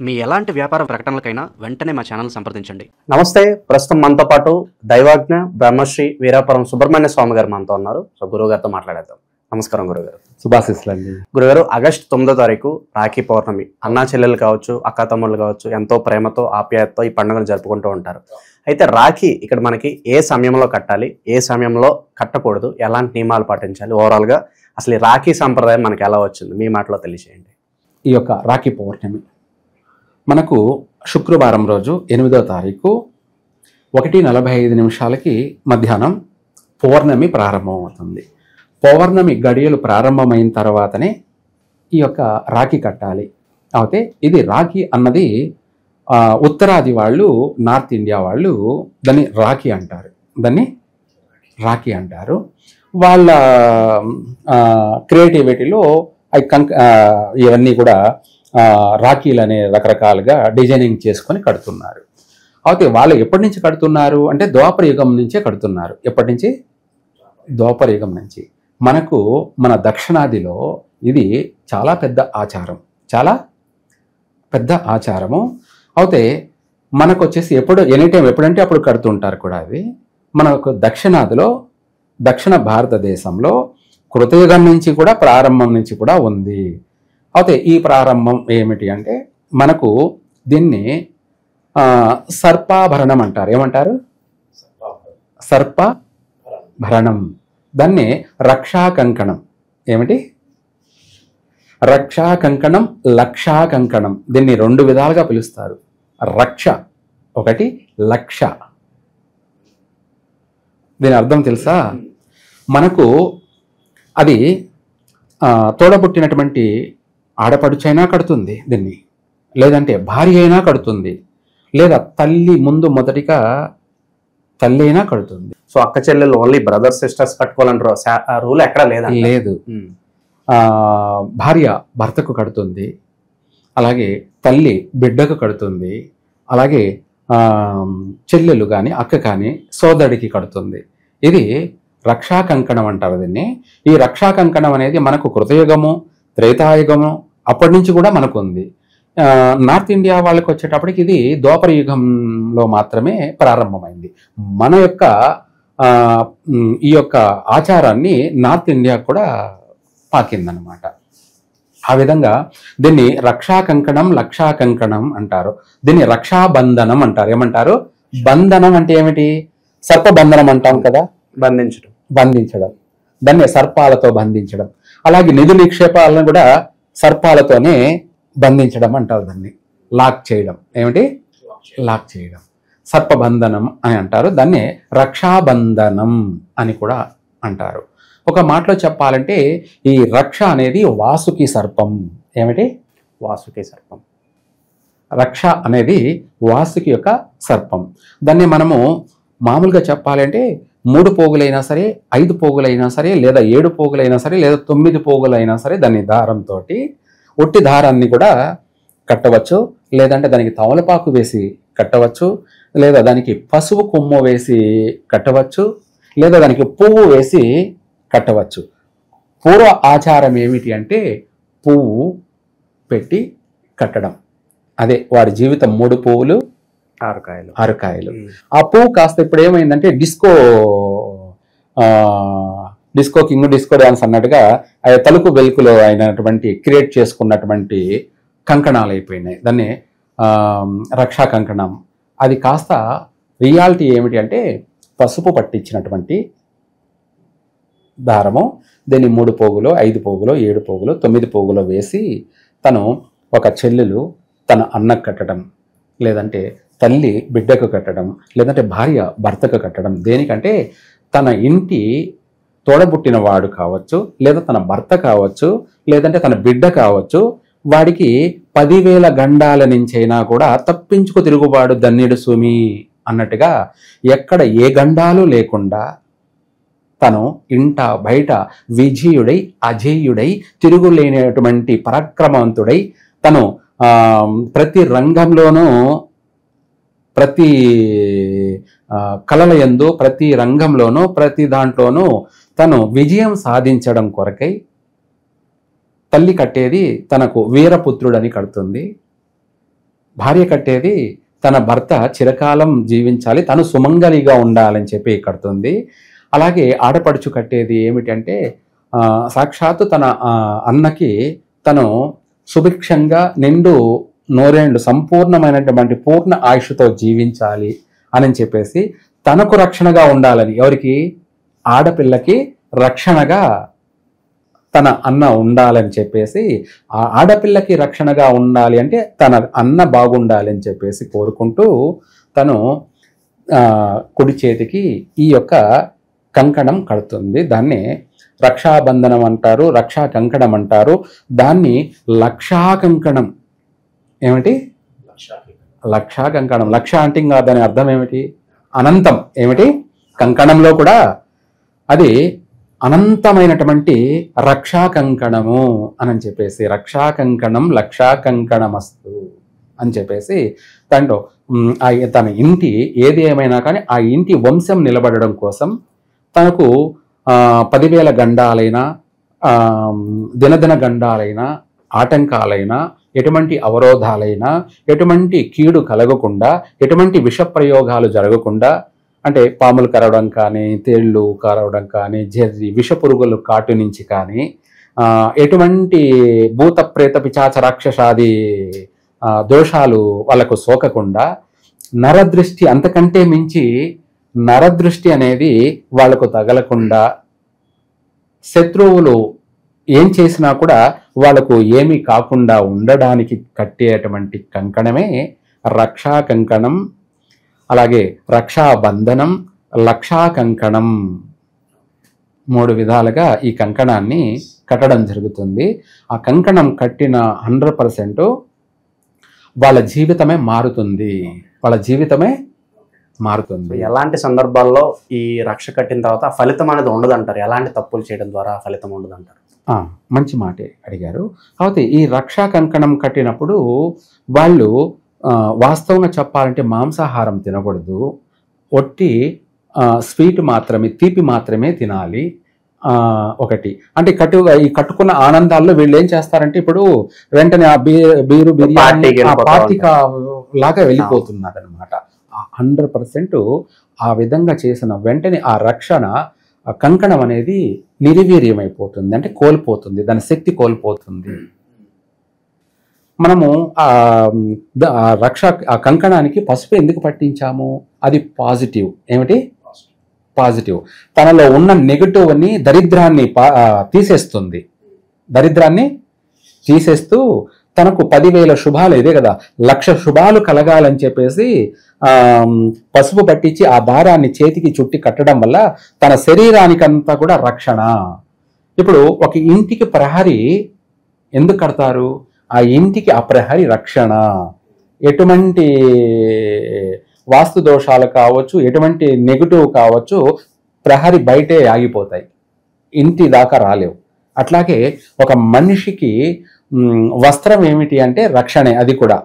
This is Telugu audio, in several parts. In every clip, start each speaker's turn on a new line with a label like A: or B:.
A: మీ ఎలాంటి వ్యాపార ప్రకటనలకైనా వెంటనే మా ఛానల్ సంప్రదించండి.
B: నమస్తే. ప్రస్తుతం మనతో పాటు దైవాజ్ఞ బ్రహ్మశ్రీ వీరాపురం సుబ్రహ్మణ్య స్వామి గారు మనతో ఉన్నారు. సో గురువు గారితో మాట్లాడేద్దాం. నమస్కారం గురుగారు.
C: శుభాశీస్సులండి.
B: గురుగారు, ఆగస్టు 9వ తారీఖు రాఖీ పౌర్ణమి. అన్నా చెల్లెలు కావచ్చు, అక్క తమ్ముళ్ళు కావచ్చు, ఎంతో ప్రేమతో ఆప్యాయతతో ఈ పండుగను జరుపుకుంటూ ఉంటారు. అయితే రాఖీ ఇక్కడ మనకి ఏ సమయంలో కట్టాలి, ఏ సమయంలో కట్టకూడదు, ఎలాంటి నియమాలు పాటించాలి, ఓవరాల్గా అసలు ఈ రాఖీ సంప్రదాయం మనకి ఎలా వచ్చింది మీ మాటలో తెలియజేయండి.
C: ఈ యొక్క రాఖీ పౌర్ణమి మనకు శుక్రవారం రోజు 8వ తారీఖు 1:45 మధ్యాహ్నం పౌర్ణమి ప్రారంభమవుతుంది. పౌర్ణమి గడియలు ప్రారంభమైన తర్వాతనే ఈ యొక్క రాఖీ కట్టాలి. అయితే ఇది రాఖీ అన్నది ఉత్తరాది వాళ్ళు, నార్త్ ఇండియా వాళ్ళు దాన్ని రాఖీ అంటారు. వాళ్ళ క్రియేటివిటీలో ఇవన్నీ కూడా రాఖీలు అనే రకరకాలుగా డిజైనింగ్ చేసుకొని కడుతున్నారు. అయితే వాళ్ళు ఎప్పటి నుంచి కడుతున్నారు అంటే ద్వాపర యుగం నుంచే కడుతున్నారు. ఎప్పటి నుంచి? ద్వాపర యుగం నుంచి. మన దక్షిణాదిలో ఇది చాలా పెద్ద ఆచారము. అయితే మనకు వచ్చేసి ఎనీటైం ఎప్పుడంటే అప్పుడు కడుతుంటారు కూడా. అది మనకు దక్షిణాదిలో, దక్షిణ భారతదేశంలో కృతయుగం నుంచి కూడా, ప్రారంభం నుంచి కూడా ఉంది. అయితే ఈ ప్రారంభం ఏమిటి అంటే మనకు దీన్ని సర్పాభరణం అంటారు. ఏమంటారు? సర్పభరణం. దాన్ని రక్షా కంకణం. ఏమిటి? రక్షా కంకణం, లక్షా కంకణం. దీన్ని 2 విధాలుగా పిలుస్తారు. రక్ష ఒకటి, లక్ష. దీని అర్థం తెలుసా? మనకు అది తోడబుట్టినటువంటి ఆడపడుచైనా కడుతుంది దీన్ని, లేదంటే భార్య అయినా కడుతుంది, లేదా తల్లి ముందు మొదటిగా తల్లి అయినా కడుతుంది.
B: సో అక్క చెల్లెలు ఓన్లీ బ్రదర్స్ సిస్టర్స్ కట్టుకోవాలంటారు, రూల్ ఎక్కడ లేదు.
C: భార్య భర్తకు కడుతుంది, అలాగే తల్లి బిడ్డకు కడుతుంది, అలాగే చెల్లెలు కానీ అక్క కానీ సోదరుడికి కడుతుంది. ఇది రక్షా కంకణం అంటారు దీన్ని. ఈ రక్షా కంకణం అనేది మనకు కృతయుగము, త్రేతాయుగము అప్పటి నుంచి కూడా మనకు ఉంది. నార్త్ ఇండియా వాళ్ళకి వచ్చేటప్పటికి ఇది ద్వాపర యుగంలో మాత్రమే ప్రారంభమైంది. మన యొక్క ఈ యొక్క ఆచారాన్ని నార్త్ ఇండియా కూడా పాకిందనమాట. ఆ విధంగా దీన్ని రక్షా కంకణం, లక్షా కంకణం అంటారు. దీన్ని రక్షాబంధనం అంటారు. ఏమంటారు? బంధనం అంటే ఏమిటి? సర్పబంధనం అంటాం కదా, బంధించడం. దాన్ని సర్పాలతో బంధించడం. అలాగే నిధి నిక్షేపాలను కూడా సర్పాలతోనే బంధించడం అంటారు. దాన్ని లాక్ చేయడం. ఏమిటి? లాక్ చేయడం. సర్పబంధనం అని అంటారు. దాన్ని రక్షాబంధనం అని కూడా అంటారు. ఒక మాటలో చెప్పాలంటే ఈ రక్ష అనేది వాసుకి సర్పం. ఏమిటి?
B: వాసుకి సర్పం.
C: రక్ష అనేది వాసుకి యొక్క సర్పం. దాన్ని మనము మామూలుగా చెప్పాలంటే 3 పోగులైనా సరే, 5 పోగులైనా సరే, లేదా 7 పోగులైనా సరే, లేదా 9 పోగులైనా సరే దాన్ని దారంతో, ఒట్టి దారాన్ని కూడా కట్టవచ్చు, లేదంటే దానికి తమలపాకు వేసి కట్టవచ్చు, లేదా దానికి పసుపు కొమ్ము వేసి కట్టవచ్చు, లేదా దానికి పువ్వు వేసి కట్టవచ్చు. పూర్వ ఆచారం ఏమిటి అంటే పువ్వు పెట్టి కట్టడం. అదే వాడి జీవితం 3 పువ్వులు 6 కాయలు. ఆ పువ్వు కాస్త ఇప్పుడు ఏమైందంటే డిస్కో కింగ్, డిస్కో డాన్స్ అన్నట్టుగా తలుపు వెలుకులో అయినటువంటి క్రియేట్ చేసుకున్నటువంటి కంకణాలు అయిపోయినాయి. దాన్ని రక్షా కంకణం. అది కాస్త రియాలిటీ ఏమిటి అంటే పసుపు పట్టించినటువంటి దారము. దీన్ని 3 పోగులో, 5 పోగులో, 7 పోగులో, 9 పోగులో వేసి తను ఒక చెల్లెలు తన అన్నకు కట్టడం, లేదంటే తల్లి బిడ్డకు కట్టడం, లేదంటే భార్య భర్తకు కట్టడం. దేనికంటే తన ఇంటి తోడబుట్టిన వాడు కావచ్చు, లేదా తన భర్త కావచ్చు, లేదంటే తన బిడ్డ కావచ్చు, వాడికి 10,000 గండాల నుంచైనా కూడా తప్పించుకు తిరుగుబాడు ధన్యుడు సుమి అన్నట్టుగా ఎక్కడ ఏ గండాలు లేకుండా తను ఇంట బయట విజయుడై, అజేయుడై, తిరుగులేనటువంటి పరాక్రమవంతుడై తను ప్రతి రంగంలోనూ, ప్రతి కళలయందు, ప్రతి రంగంలోనూ, ప్రతి దాంట్లోనూ తను విజయం సాధించడం కొరకై తల్లి కట్టేది తనకు వీరపుత్రుడని కడుతుంది. భార్య కట్టేది తన భర్త చిరకాలం జీవించాలి, తను సుమంగలిగా ఉండాలని చెప్పి కడుతుంది. అలాగే ఆడపడుచు కట్టేది ఏమిటంటే సాక్షాత్తు తన అన్నకి తను సుభిక్షంగా నిండు నూరేండ్లు సంపూర్ణమైనటువంటి పూర్ణ ఆయుష్తో జీవించాలి అని చెప్పేసి తనకు రక్షణగా ఉండాలని, ఎవరికి? ఆడపిల్లకి రక్షణగా తన అన్న ఉండాలని చెప్పేసి, ఆ ఆడపిల్లకి రక్షణగా ఉండాలి అంటే తన అన్న బాగుండాలి అని చెప్పేసి కోరుకుంటూ తను కుడి చేతికి ఈ యొక్క కంకణం కడుతుంది. దాన్ని రక్షాబంధనం అంటారు, రక్షా కంకణం అంటారు. దాన్ని లక్షా కంకణం. ఏమిటి? లక్షా కంకణం. లక్ష అంటే ఇంకా దాని అర్థం ఏమిటి? అనంతం. ఏమిటి? కంకణంలో కూడా అది అనంతమైనటువంటి రక్షా కంకణము అని చెప్పేసి, రక్షా కంకణం లక్షా కంకణమస్తు అని చెప్పేసి దాంట్లో తన ఇంటి ఏది ఏమైనా కానీ ఆ ఇంటి వంశం నిలబడడం కోసం తనకు 10,000 గండాలైనా దినదిన గండాలైనా ఆటంకాలైనా ఎటువంటి అవరోధాలైనా ఎటువంటి కీడు కలగకుండా ఎటువంటి విష ప్రయోగాలు జరగకుండా, అంటే పాములు కరవడం కానీ తేళ్లు కరవడం కానీ జర్రి విష పురుగులు కాటు నుంచి కానీ ఎటువంటి భూత ప్రేత పిశాచ రాక్షసాది దోషాలు వాళ్ళకు సోకకుండా, నరదృష్టి అంతకంటే మించి నరదృష్టి అనేది వాళ్లకు తగలకుండా, శత్రువులు ఏం చేసినా కూడా వాళ్లకు ఏమీ కాకుండా ఉండడానికి కట్టేటువంటి కంకణమే రక్షా కంకణం. అలాగే రక్షాబంధనం, లక్షా కంకణం 3 విధాలుగా ఈ కంకణాన్ని కట్టడం జరుగుతుంది. ఆ కంకణం కట్టిన 100% వాళ్ళ జీవితమే మారుతుంది. వాళ్ళ జీవితమే మారుతుంది.
B: ఎలాంటి సందర్భాల్లో ఈ రక్ష కట్టిన తర్వాత ఫలితం అనేది ఉండదంటారు? ఎలాంటి తప్పులు చేయడం ద్వారా ఫలితం ఉండదంటారు?
C: మంచి మాటే అడిగారు. కాబట్టి ఈ రక్షా కంకణం కట్టినప్పుడు వాళ్ళు వాస్తవంగా చెప్పాలంటే మాంసాహారం తినకూడదు, ఒట్టి స్వీట్ మాత్రమే, తీపి మాత్రమే తినాలి. ఒకటి అంటే ఈ కట్టుకున్న ఆనందాల్లో వీళ్ళు ఏం చేస్తారంటే ఇప్పుడు వెంటనే ఆ బీరు బిర్యానీ పార్టీకా లాగా వెళ్ళిపోతున్నారు అనమాట. 100% ఆ విధంగా చేసిన వెంటనే ఆ రక్షణ కంకణం అనేది నిర్వీర్యమైపోతుంది, అంటే కోల్పోతుంది, దాని శక్తి కోల్పోతుంది. మనము ఆ కంకణానికి పసుపు ఎందుకు పట్టించాము? అది పాజిటివ్. ఏమిటి? పాజిటివ్. తనలో ఉన్న నెగటివ్ని, దరిద్రాన్ని తీసేస్తుంది. దరిద్రాన్ని తీసేస్తూ తనకు 10,000 శుభాలు, ఇదే కదా 1,00,000 శుభాలు కలగాలని చెప్పేసి పసుపు పట్టించి ఆ దారాన్ని చేతికి చుట్టి కట్టడం వల్ల తన శరీరానికంతా కూడా రక్షణ. ఇప్పుడు ఒక ఇంటికి ప్రహరీ ఎందుకు కడతారు? ఆ ఇంటికి ఆ ప్రహరీ రక్షణ. ఎటువంటి వాస్తు దోషాలు కావచ్చు, ఎటువంటి నెగటివ్ కావచ్చు, ప్రహరీ బయటే ఆగిపోతాయి, ఇంటి దాకా రాలేవు. అట్లాగే ఒక మనిషికి వస్త్రం ఏమిటి అంటే రక్షణే. అది కూడా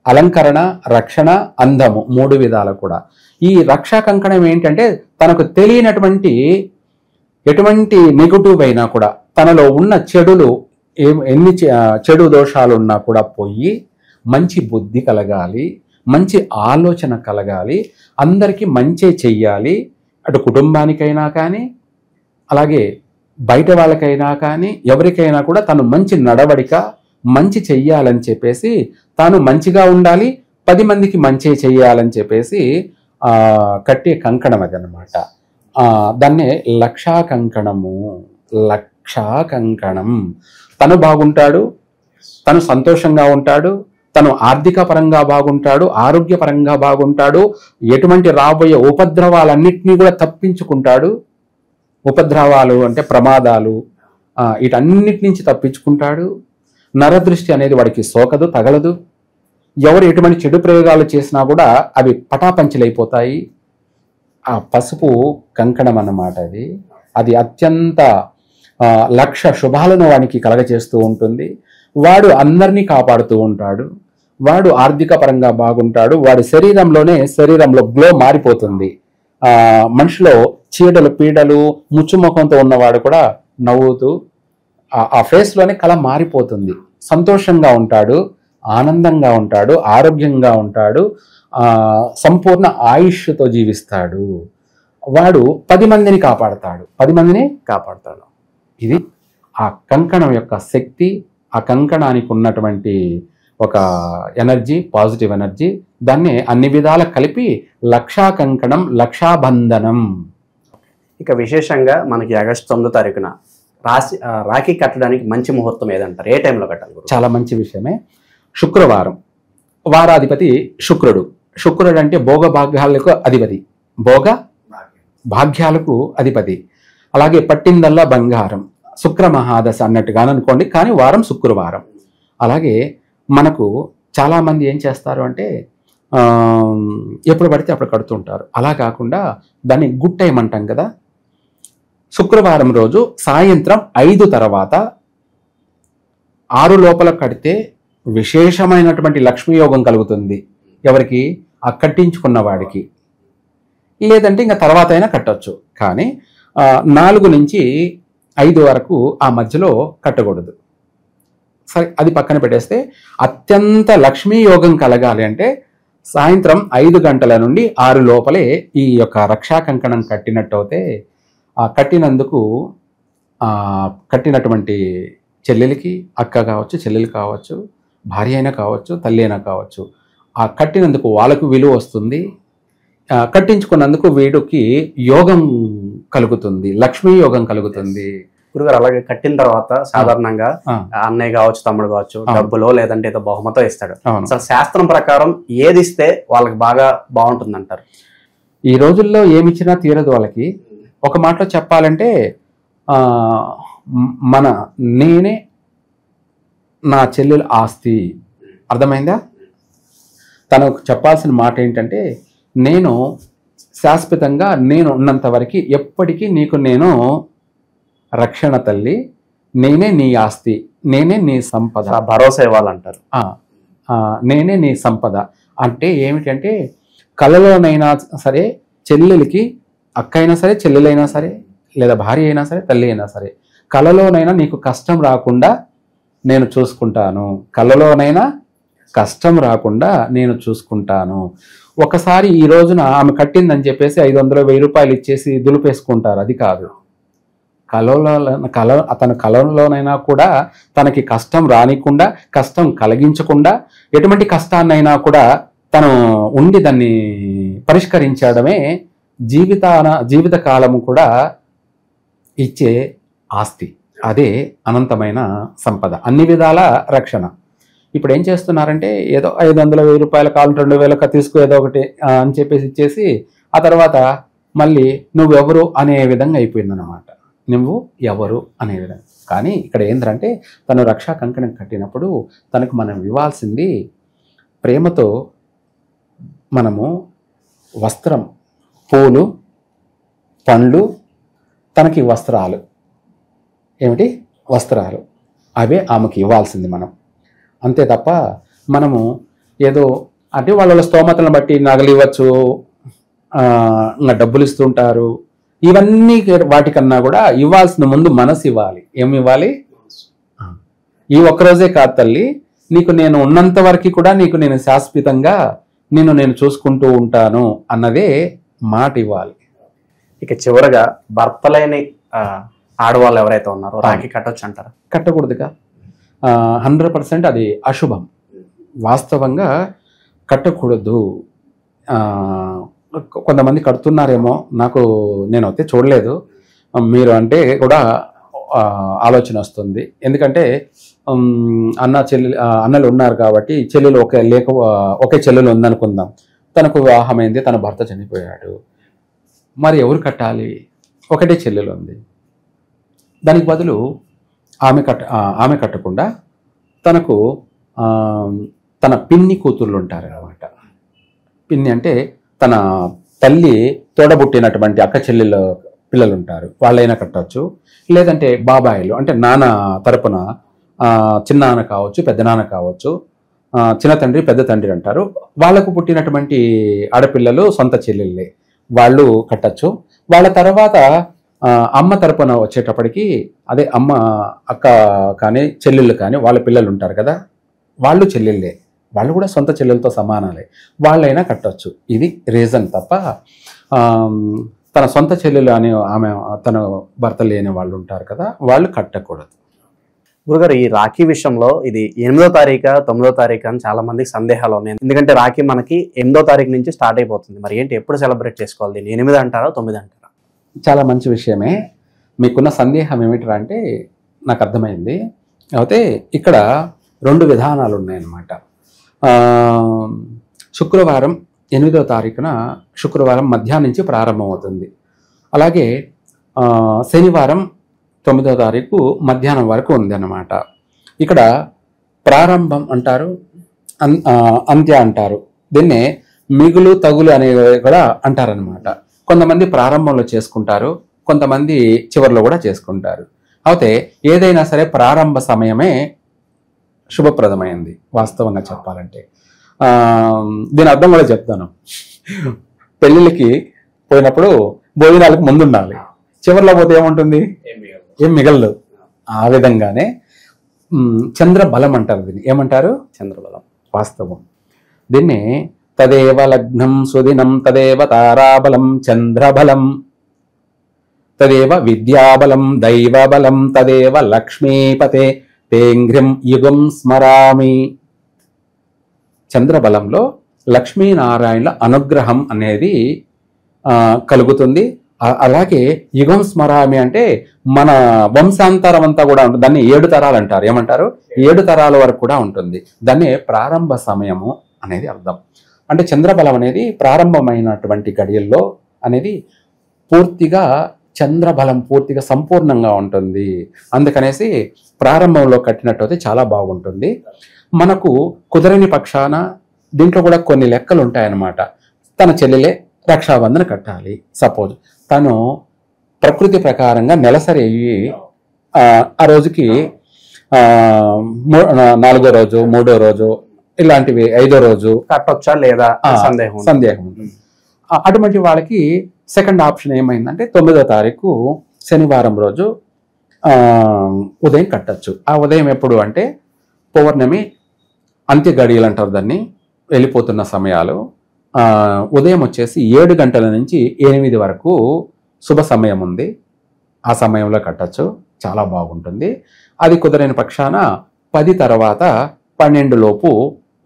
C: అలంకరణ, రక్షణ, అందము 3 విధాలు కూడా. ఈ రక్షా కంకణం ఏంటంటే తనకు తెలియనటువంటి ఎటువంటి నెగటివ్ అయినా కూడా, తనలో ఉన్న చెడులు ఎన్ని చెడు దోషాలు ఉన్నా కూడా పోయి మంచి బుద్ధి కలగాలి, మంచి ఆలోచన కలగాలి, అందరికీ మంచే చెయ్యాలి. అటు కుటుంబానికైనా కానీ అలాగే బయట వాళ్ళకైనా కానీ ఎవరికైనా కూడా తను మంచి నడవడిక, మంచి చెయ్యాలని చెప్పేసి, తాను మంచిగా ఉండాలి, 10 మందికి మంచి చెయ్యాలని చెప్పేసి కట్టే కంకణం అదనమాట. దాన్నే లక్షా కంకణము. లక్షా కంకణం. తను బాగుంటాడు, తను సంతోషంగా ఉంటాడు, తను ఆర్థిక పరంగా బాగుంటాడు, ఆరోగ్యపరంగా బాగుంటాడు, ఎటువంటి రాబోయే ఉపద్రవాలన్నింటినీ కూడా తప్పించుకుంటాడు. ఉపద్రవాలు అంటే ప్రమాదాలు, వీటన్నిటి నుంచి తప్పించుకుంటాడు. నరదృష్టి అనేది వాడికి సోకదు, తగలదు. ఎవరు ఎటువంటి చెడు ప్రయోగాలు చేసినా కూడా అవి పటాపంచలైపోతాయి. ఆ పసుపు కంకణం అన్నమాట అది. అది అత్యంత 1,00,000 శుభాలను వానికి కలగచేస్తూ ఉంటుంది. వాడు అందరినీ కాపాడుతూ ఉంటాడు, వాడు ఆర్థిక పరంగా బాగుంటాడు, వాడి శరీరంలో గ్లో మారిపోతుంది. మనిషిలో చీడలు పీడలు ముచ్చుముఖంతో ఉన్నవాడు కూడా నవ్వుతూ ఆ ఫేస్లోనే కళ మారిపోతుంది, సంతోషంగా ఉంటాడు, ఆనందంగా ఉంటాడు, ఆరోగ్యంగా ఉంటాడు, సంపూర్ణ ఆయుష్తో జీవిస్తాడు. వాడు 10 మందిని కాపాడతాడు, 10 మందిని
B: కాపాడుతాడు.
C: ఇది ఆ కంకణం యొక్క శక్తి, ఆ కంకణానికి ఉన్నటువంటి ఒక ఎనర్జీ, పాజిటివ్ ఎనర్జీ. దాన్ని అన్ని విధాల కలిపి లక్షా కంకణం, లక్షాబంధనం.
B: ఇక విశేషంగా మనకి ఆగస్టు 9వ తారీఖున రాఖీ కట్టడానికి మంచి ముహూర్తం ఏదంటారు? ఏ టైంలో కట్టాలి గురువు?
C: చాలా మంచి విషయమే. శుక్రవారం. వారాధిపతి శుక్రుడు. శుక్రుడు అంటే భోగ భాగ్యాలకు అధిపతి, భోగ భాగ్యాలకు అధిపతి. అలాగే పట్టిందల్లా బంగారం, శుక్ర మహాదశ అన్నట్టుగా అనుకోండి, కానీ వారం శుక్రవారం. అలాగే మనకు చాలామంది ఏం చేస్తారు అంటే ఎప్పుడు పడితే అప్పుడు కడుతుంటారు. అలా కాకుండా దాన్ని గుడ్ టైం అంటాం కదా. శుక్రవారం రోజు సాయంత్రం 5 తర్వాత 6 లోపల కడితే విశేషమైనటువంటి లక్ష్మీయోగం కలుగుతుంది. ఎవరికి? ఆ కట్టించుకున్న వాడికి. లేదంటే ఇంకా తర్వాత అయినా కట్టొచ్చు, కానీ 4 నుంచి 5 వరకు ఆ మధ్యలో కట్టకూడదు. సరే, అది పక్కన పెట్టేస్తే అత్యంత లక్ష్మీ యోగం కలగాలి అంటే సాయంత్రం 5 గంటల నుండి 6 లోపలే ఈ యొక్క రక్షా కంకణం కట్టినట్టు అయితే కట్టినందుకు కట్టినటువంటి చెల్లెలికి, అక్క కావచ్చు, చెల్లెలు కావచ్చు, భార్య అయినా కావచ్చు, తల్లి అయినా కావచ్చు, ఆ కట్టినందుకు వాళ్ళకు విలువ వస్తుంది. కట్టించుకున్నందుకు వీడికి యోగం కలుగుతుంది, లక్ష్మీ యోగం కలుగుతుంది.
B: గురుగారు, అలాగే కట్టిన తర్వాత సాధారణంగా అన్నయ్య కావచ్చు, తమ్ముడు కావచ్చు, డబ్బులో లేదంటే ఏదో బహుమతో ఇస్తాడు. అసలు శాస్త్రం ప్రకారం ఏది ఇస్తే వాళ్ళకి బాగుంటుంది అంటారు?
C: ఈ రోజుల్లో ఏమిచ్చినా తీరదు వాళ్ళకి. ఒక మాటలో చెప్పాలంటే నేనే నా చెల్లెల ఆస్తి. అర్థమైందా? తనకు చెప్పాల్సిన మాట ఏంటంటే, నేను శాశ్వతంగా నేను ఉన్నంత వరకు ఎప్పటికీ నీకు నేను రక్షణ తల్లి, నేనే నీ ఆస్తి, నేనే నీ సంపద,
B: భరోసా ఇవ్వాలంటారు.
C: నేనే నీ సంపద. అంటే ఏమిటంటే, కలలోనైనా సరే చెల్లెలికి, అక్క అయినా సరే, చెల్లెలైనా సరే, లేదా భార్య అయినా సరే, తల్లి అయినా సరే, కలలోనైనా నీకు కష్టం రాకుండా నేను చూసుకుంటాను, కలలోనైనా కష్టం రాకుండా నేను చూసుకుంటాను. ఒకసారి ఈ రోజున ఆమె కట్టిందని చెప్పేసి 500, 1000 రూపాయలు ఇచ్చేసి దులిపేసుకుంటారు. అది కాదు. అతని కలలోనైనా కూడా తనకి కష్టం రానికుండా, కష్టం కలిగించకుండా, ఎటువంటి కష్టాన్నైనా కూడా తను ఉండి దాన్ని పరిష్కరించడమే జీవిత కాలము కూడా ఇచ్చే ఆస్తి. అదే అనంతమైన సంపద, అన్ని విధాల రక్షణ. ఇప్పుడు ఏం చేస్తున్నారంటే, ఏదో 500, 1000 రూపాయల కాలం 2000 తీసుకో ఏదో ఒకటి అని చెప్పేసి ఇచ్చేసి ఆ తర్వాత మళ్ళీ నువ్వెవరు అనే విధంగా అయిపోయిందన్నమాట. నువ్వు ఎవరు అనే విధంగా. కానీ ఇక్కడ ఏంటంటే, తను రక్షా కంకణం కట్టినప్పుడు తనకు మనం ఇవ్వాల్సింది ప్రేమతో మనము వస్త్రం, పూలు, పండ్లు, తనకి వస్త్రాలు. ఏమిటి? వస్త్రాలు. అవే ఆమెకి ఇవ్వాల్సింది మనం. అంతే తప్ప మనము ఏదో అంటే వాళ్ళ స్తోమతలను బట్టి నగలు ఇవ్వచ్చు, ఇంకా డబ్బులు ఇస్తుంటారు. ఇవన్నీ వాటికన్నా కూడా ఇవ్వాల్సిన ముందు మనసు ఇవ్వాలి. ఏమి ఇవ్వాలి? ఈ ఒక్కరోజే కాదు తల్లి, నీకు నేను ఉన్నంత వరకు కూడా నీకు నేను శాశ్వతంగా నేను చూసుకుంటూ ఉంటాను అన్నదే మాట ఇవ్వాలి.
B: ఇక చివరగా భర్తలేని ఆడవాళ్ళు ఎవరైతే ఉన్నారో రాఖీ కట్టొచ్చు అంటారా?
C: కట్టకూడదుగా. 100% అది అశుభం. వాస్తవంగా కట్టకూడదు. కొంతమంది కడుతున్నారేమో, నేనైతే చూడలేదు. మీరు అంటే కూడా ఆలోచన వస్తుంది. ఎందుకంటే అన్నలు ఉన్నారు కాబట్టి, చెల్లెలు ఒకే చెల్లెలు ఉందనుకుందాం. తనకు వివాహమైంది, తన భర్త చనిపోయాడు, మరి ఎవరు కట్టాలి? ఒకటే చెల్లెలు ఉంది. దానికి బదులు ఆమె కట్టకుండా తనకు తన పిన్ని కూతుర్లు ఉంటారు అన్నమాట. పిన్ని అంటే తన తల్లి తోడబుట్టినటువంటి అక్క చెల్లెల పిల్లలు ఉంటారు, వాళ్ళైనా కట్టవచ్చు. లేదంటే బాబాయిలు అంటే నాన్న తరపున చిన్నాన్న కావచ్చు, పెద్ద నాన్న కావచ్చు, చిన్న తండ్రి పెద్ద తండ్రి అంటారు, వాళ్ళకు పుట్టినటువంటి ఆడపిల్లలు సొంత చెల్లెళ్ళే, వాళ్ళు కట్టచ్చు. వాళ్ళ తర్వాత అమ్మ తరపున వచ్చేటప్పటికి అదే అమ్మ అక్క కానీ చెల్లెళ్ళు కానీ వాళ్ళ పిల్లలు ఉంటారు కదా, వాళ్ళు చెల్లెళ్ళే, వాళ్ళు కూడా సొంత చెల్లెలతో సమానాలే, వాళ్ళైనా కట్టొచ్చు. ఇది రీజన్ తప్ప తన సొంత చెల్లెలు అనే ఆమె తన భర్త లేని వాళ్ళు ఉంటారు కదా, వాళ్ళు కట్టకూడదు.
B: గురుగారు, ఈ రాఖీ విషయంలో ఇది 8వ తారీఖు 9వ తారీఖు అని చాలా మందికి సందేహాలు ఉన్నాయి. ఎందుకంటే రాఖీ మనకి 8వ తారీఖు నుంచి స్టార్ట్ అయిపోతుంది. మరి ఏంటి, ఎప్పుడు సెలబ్రేట్ చేసుకోవాలి దీన్ని? 8 అంటారా 9 అంటారా?
C: చాలా మంచి విషయమే. మీకున్న సందేహం ఏమిటంటే అంటే నాకు అర్థమైంది. అయితే ఇక్కడ 2 విధానాలు ఉన్నాయన్నమాట. శుక్రవారం 8వ తారీఖున శుక్రవారం మధ్యాహ్నం నుంచి ప్రారంభమవుతుంది. అలాగే శనివారం 9వ తారీఖు మధ్యాహ్నం వరకు ఉంది అన్నమాట. ఇక్కడ ప్రారంభం అంటారు, అంత్య అంటారు. దీన్నే మిగులు తగులు అనేవి కూడా అంటారనమాట. కొంతమంది ప్రారంభంలో చేసుకుంటారు, కొంతమంది చివరిలో కూడా చేసుకుంటారు. అయితే ఏదైనా సరే ప్రారంభ సమయమే శుభప్రదమైంది వాస్తవంగా చెప్పాలంటే. దీని అర్థం కూడా చెప్తాను. పెళ్ళిళ్ళకి పోయినప్పుడు భోజనాలకు ముందు ఉండాలి, చివరిలో పోతే ఏముంటుంది, ఏం మిగలదు. ఆ విధంగానే చంద్రబలం అంటారు. దీన్ని ఏమంటారు?
B: చంద్రబలం.
C: వాస్తవం. దీన్ని తదేవ లగ్నం సుదినం తదేవ తారాబలం చంద్రబలం తదేవ విద్యాబలం దైవబలం తదేవ లక్ష్మీపతే తేంఘ్రిం యుగం స్మరామి. చంద్రబలంలో లక్ష్మీనారాయణుల అనుగ్రహం అనేది కలుగుతుంది. అలాగే యుగం స్మరామి అంటే మన వంశాంతరం అంతా కూడా ఉంటుంది. దాన్ని 7 తరాలు అంటారు. ఏమంటారు? 7 తరాల వరకు కూడా ఉంటుంది. దాన్ని ప్రారంభ సమయము అనేది అర్థం. అంటే చంద్రబలం అనేది ప్రారంభమైనటువంటి గడియల్లో అనేది పూర్తిగా చంద్రబలం పూర్తిగా సంపూర్ణంగా ఉంటుంది. అందుకనేసి ప్రారంభంలో కట్టినట్టయితే చాలా బాగుంటుంది. మనకు కుదరని పక్షాన దీంట్లో కూడా కొన్ని లెక్కలు ఉంటాయన్నమాట. తన చెల్లెలే రక్షాబంధన కట్టాలి. సపోజ్ తను ప్రకృతి ప్రకారంగా నెలసరి అయ్యి ఆ రోజుకి 4వ రోజు 3వ రోజు ఇలాంటివి 5వ రోజు
B: కట్టొచ్చా లేదా
C: సందేహం. అటువంటి వాళ్ళకి సెకండ్ ఆప్షన్ ఏమైందంటే 9వ తారీఖు శనివారం రోజు ఉదయం కట్టచ్చు. ఆ ఉదయం ఎప్పుడు అంటే పౌర్ణమి అంత్య గడియలు అంటారు దాన్ని, వెళ్ళిపోతున్న సమయాలు. ఉదయం వచ్చేసి 7 గంటల నుంచి 8 వరకు శుభ సమయం ఉంది. ఆ సమయంలో కట్టచ్చు, చాలా బాగుంటుంది. అది కుదరని పక్షాన 10 తర్వాత 12 లోపు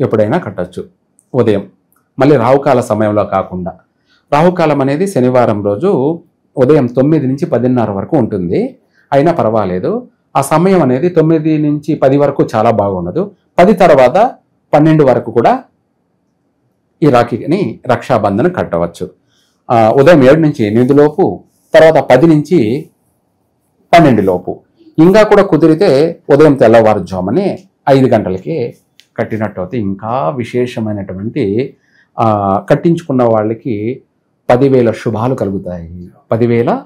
C: ఎప్పుడైనా కట్టచ్చు ఉదయం. మళ్ళీ రాహుకాల సమయంలో కాకుండా, రాహుకాలం అనేది శనివారం రోజు ఉదయం 9 నుంచి 10:30 వరకు ఉంటుంది. అయినా పర్వాలేదు. ఆ సమయం అనేది 9 నుంచి 10 వరకు చాలా బాగుండదు. 10 తర్వాత 12 వరకు కూడా ఈ రాఖీని రక్షాబంధన కట్టవచ్చు. ఉదయం 7 నుంచి 8 లోపు, తర్వాత 10 నుంచి 12 లోపు. ఇంకా కూడా కుదిరితే ఉదయం తెల్లవారుజామునే 5 గంటలకి కట్టినట్టు అయితే ఇంకా విశేషమైనటువంటి కట్టించుకున్న వాళ్ళకి 10,000 శుభాలు కలుగుతాయి. 10,000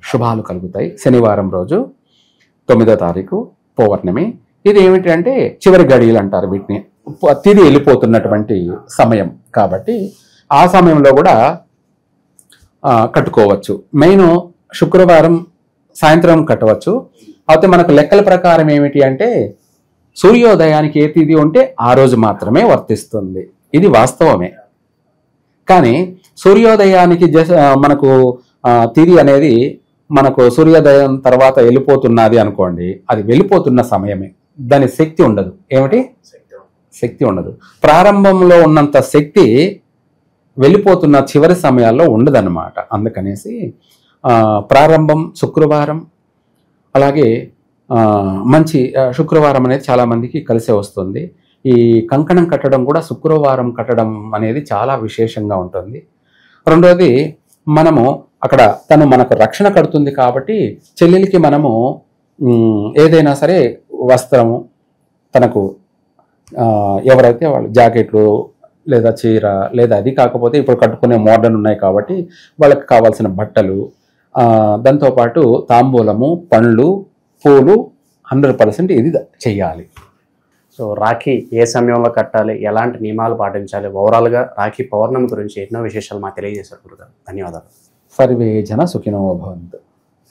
C: శుభాలు కలుగుతాయి. శనివారం రోజు 9వ తారీఖు పౌర్ణమి. ఇది ఏమిటి అంటే చివరి గడియలు అంటారు వీటిని. తిరిగి వెళ్ళిపోతున్నటువంటి సమయం కాబట్టి ఆ సమయంలో కూడా కట్టుకోవచ్చు. మెయిన్ శుక్రవారం సాయంత్రం కట్టవచ్చు. అయితే మనకు లెక్కల ప్రకారం ఏమిటి అంటే సూర్యోదయానికి ఏ తిథి ఉంటే ఆ రోజు మాత్రమే వర్తిస్తుంది. ఇది వాస్తవమే. కానీ సూర్యోదయానికి మనకు తిథి అనేది మనకు సూర్యోదయం తర్వాత వెళ్ళిపోతున్నది అనుకోండి, అది వెళ్ళిపోతున్న సమయమే, దాని శక్తి ఉండదు. ఏమిటి? శక్తి ఉండదు. ప్రారంభంలో ఉన్నంత శక్తి వెళ్ళిపోతున్న చివరి సమయాల్లో ఉండదన్నమాట. అందుకనేసి ప్రారంభం శుక్రవారం, అలాగే మంచి శుక్రవారం అనేది చాలా మందికి కలిసే వస్తుంది. ఈ కంకణం కట్టడం కూడా శుక్రవారం కట్టడం అనేది చాలా విశేషంగా ఉంటుంది. రెండోది, మనము అక్కడ తను మనకు రక్షణ కడుతుంది కాబట్టి చెల్లెలికి మనము ఏదైనా సరే వస్త్రము, తనకు ఎవరైతే వాళ్ళు జాకెట్లు లేదా చీర లేదా అది కాకపోతే ఇప్పుడు కట్టుకునే మోడర్న్ ఉన్నాయి కాబట్టి వాళ్ళకి కావాల్సిన బట్టలు, దాంతోపాటు తాంబూలము, పండ్లు, పూలు 100% ఇది చెయ్యాలి.
B: సో రాఖీ ఏ సమయంలో కట్టాలి, ఎలాంటి నియమాలు పాటించాలి, ఓవరాల్గా రాఖీ పౌర్ణమి గురించి ఎన్నో విశేషాలు మాకు తెలియజేశారు గురుగారు. ధన్యవాదాలు.
C: సర్వే జన సుఖినో భవంతు.